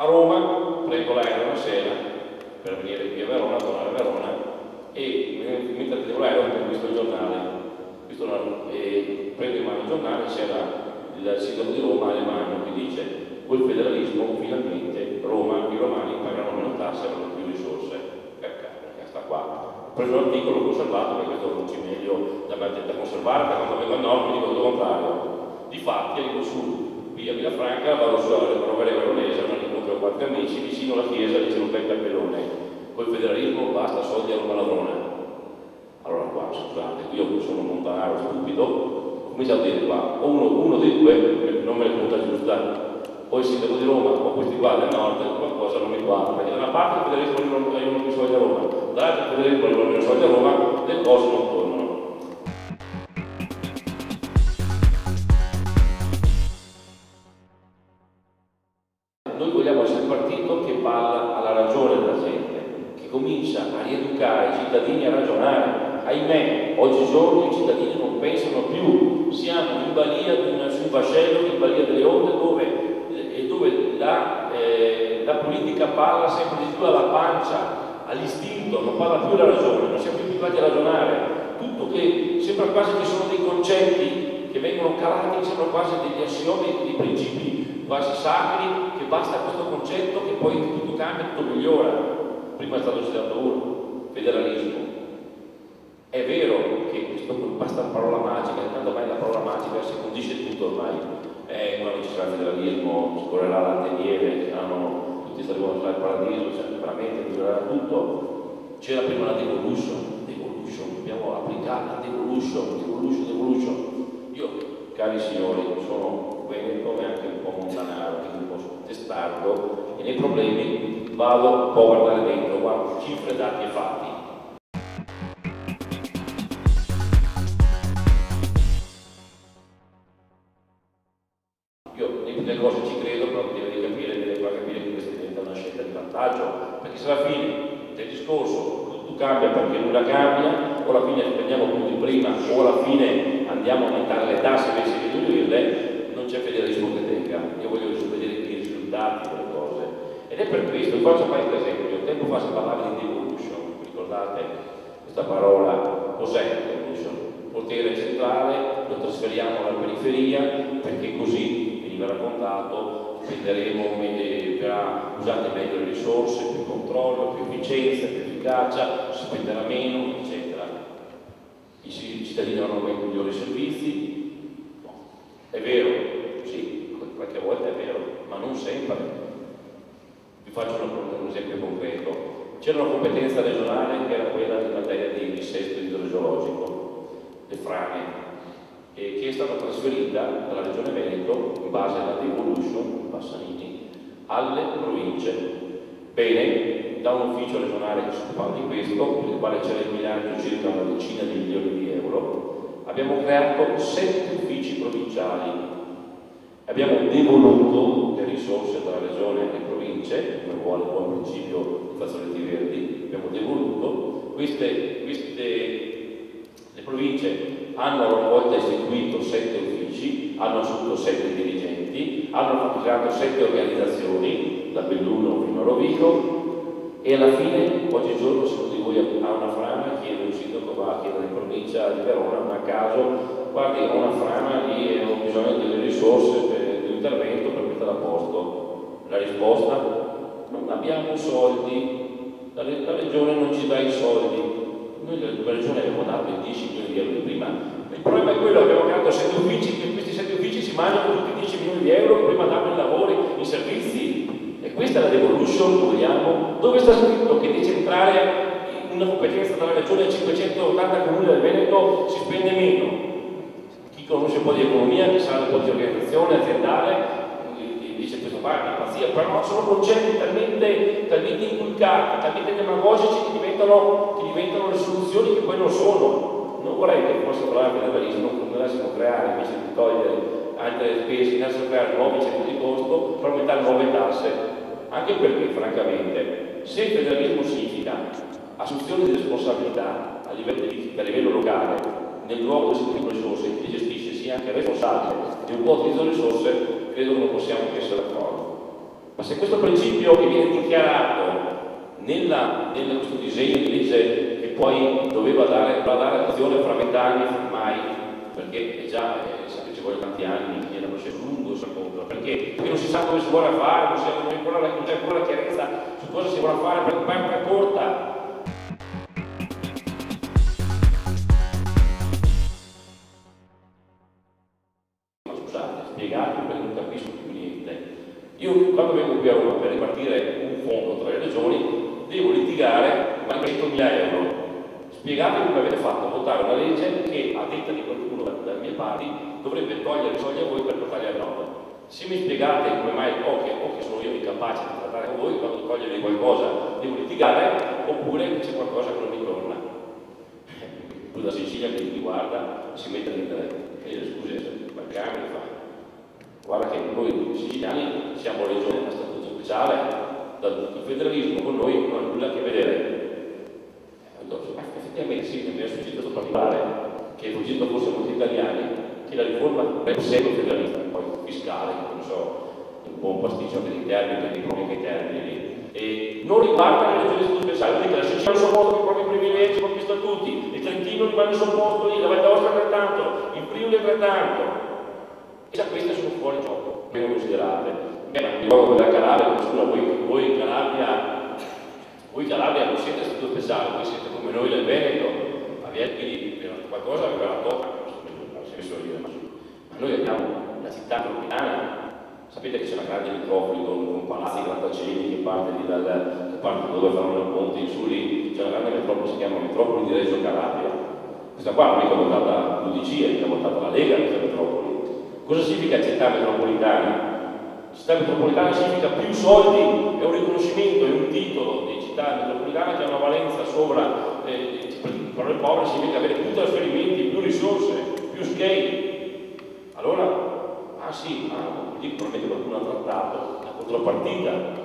A Roma prendo l'aereo una sera per venire qui a Verona, tornare a Verona, e mentre prendevo l'aereo ho visto il giornale, e prendo in mano il giornale, c'era il sindaco di Roma Alemanno che dice: col federalismo finalmente Roma, i romani pagano meno tasse e avranno più risorse. Perché sta qua. Ho preso l'articolo, l'ho conservato perché questo non ci meglio da conservare, perché quando vengo al nord mi dico il contrario. Difatti arrivo su via Villafranca, vado su a Rovere Veronese, non incontro 4 amici, vicino alla chiesa dice un bel cappellone: col federalismo basta soldi a Roma ladrona. Allora qua, scusate, io sono montanaro stupido, ho cominciato a dire qua, o uno dei due non me ne conta giusta, o il sindaco di Roma o questi qua del nord, qualcosa non mi guarda, perché da una parte il federalismo non arrivano più soldi a Roma, dall'altra il federalismo non arrivano più soldi a Roma, le cose non tornano. Noi vogliamo essere il partito che parla alla ragione della gente, che comincia a rieducare i cittadini a ragionare. Ahimè, oggigiorno i cittadini non pensano più, siamo in balia di un vascello, in balia delle onde, dove la politica parla sempre di più alla pancia, all'istinto, non parla più alla ragione, non siamo più abituati a ragionare. Tutto che sembra quasi che sono dei concetti che vengono calati, sembrano quasi degli assiomi, dei principi quasi sacri, che basta questo concetto che poi tutto cambia, tutto migliora. Prima è stato citato uno, federalismo. È vero che questo basta una parola magica, tanto ormai la parola magica si condisce tutto ormai. Quando ci sarà il federalismo, scorrerà la nieve, tutti saremo sul paradiso, cioè veramente migliorerà tutto. C'era prima la devolution, dobbiamo applicare la devolution. Io, cari signori, sono veneto e anche un po' montanaro, quindi un po' testardo, e nei problemi vado un po' a guardare dentro, guardo cifre, dati e fatti. Io nelle cose ci credo, però deve capire che questa diventa una scelta di vantaggio, perché se alla fine del discorso tutto cambia perché nulla cambia, o alla fine spendiamo più di prima, o alla fine andiamo a aumentare le tasse invece di diminuirle, non c'è federalismo che tenga. Io voglio vedere i risultati delle cose. Ed è per questo, vi faccio fare un esempio. Tempo fa si parlava di devolution, ricordate questa parola? Cos'è la devolution? Potere centrale, lo trasferiamo alla periferia, perché così veniva raccontato, spenderemo, verrà usate meglio le risorse, più controllo, più efficienza, più efficacia, si spenderà meno, eccetera. I cittadini avranno migliori servizi. No. È vero, sì, qualche volta è vero, ma non sempre. Vi faccio un esempio concreto. C'era una competenza regionale che era quella in materia di dissesto idrogeologico, le frane, che è stata trasferita dalla Regione Veneto in base alla devolution Bassanini alle province. Bene, da un ufficio regionale che si occupava di questo, per il quale c'era impegnato circa una decina di milioni di euro, abbiamo creato 7 uffici provinciali. Abbiamo devoluto le risorse tra la Regione e le province, come vuole il buon principio di fazzoletti verdi, abbiamo devoluto. Le province hanno a loro volta istituito 7 uffici, hanno assunto 7 dirigenti, hanno creato 7 organizzazioni, da Belluno fino a Rovigo, e alla fine, oggigiorno, se uno di voi ha una frana, chiede un sindaco, va a chiedere in provincia di Verona, a caso, guardi, ho una frana lì e ho bisogno delle risorse di intervento per metterla a posto. La risposta? Non abbiamo soldi, la regione non ci dà i soldi. Noi la regione abbiamo dato i 10 milioni di euro di prima. Il problema è quello che abbiamo creato 7 uffici, che questi 7 uffici si mangiano tutti i 10 milioni di euro che prima davano in lavori, in servizi. E questa è la devolution che vogliamo. Dove sta scritto che decentrare una competenza dalla regione ai 580 comuni del Veneto si spende meno? Chi conosce un po' di economia, chi sa un po' di organizzazione aziendale, dice questo qua è una pazzia, però no, sono concetti talmente inculcati, talmente demagogici che diventano le soluzioni che poi non sono. Non vorrei che fosse parlare di federalismo, non dovessimo creare, invece di togliere altre spese, dovessimo creare nuovi centri di costo per aumentare nuove tasse. Anche perché, francamente, se il federalismo significa assunzione di responsabilità a livello locale, nel luogo dove si utilizzano risorse, chi gestisce sia anche responsabile di un po' utilizzo risorse, credo che non possiamo essere d'accordo. Ma se questo principio che viene dichiarato nel questo disegno di legge che poi doveva dare azione fra 20 anni, mai, perché è già, sapete, ci vogliono tanti anni, è un processo lungo, perché non si sa come si vuole fare, non c'è ancora la chiarezza su cosa si vuole fare, perché è corta. Ma scusate, spiegatemi perché non capisco più niente. Io quando vengo qui a Roma per ripartire un fondo tra le regioni devo litigare ma 100.000 euro. Spiegatemi come avete fatto a votare una legge che, a detta di qualcuno dalle mie parti, dovrebbe togliere i soldi a voi per portarli a Nord. Se mi spiegate come mai o che sono io incapace di trattare con voi, quando togliervi qualcosa devo litigare, oppure c'è qualcosa che non mi torna. Tu da Sicilia che mi guarda si mette a ridere e dice scusi, ma che anni fa? Guarda che noi siciliani siamo regione a statuto speciale, il federalismo con noi non ha nulla a che vedere. Effettivamente sì, mi è successo particolare che fuggito forse molti italiani che la riforma è pseudo-federalista, poi fiscale, non so, un po' un pasticcio anche di termini, di propri termini, e non riguarda le regioni statuto speciali, quindi la Sicilia non sopporta i propri privilegi, i propri statuti, il Trentino rimane sopposto lì, la Valle d'Aosta altrettanto, il Friuli altrettanto. E già queste sono fuori gioco, ben considerate. Mi ricordo della Calabria, voi Calabria non siete statuto speciale, voi siete come noi del Veneto, quindi qualcosa aveva la tocca, non si è messo a dire, ma noi abbiamo la città metropolitana, sapete che c'è una grande metropoli con palazzi grattacieli che parte da dove fanno il ponte in su lì, c'è una grande metropoli, si chiama metropoli di Reggio Calabria. Questa qua non è mica votata l'UDC, è mica votata la Lega, questa metropoli. Cosa significa città metropolitana? Città metropolitana significa più soldi, è un riconoscimento, è un titolo di città metropolitana che ha una valenza sopra, per le povere significa avere più trasferimenti, più risorse, più scale. Allora, sì, probabilmente qualcuno ha trattato la contropartita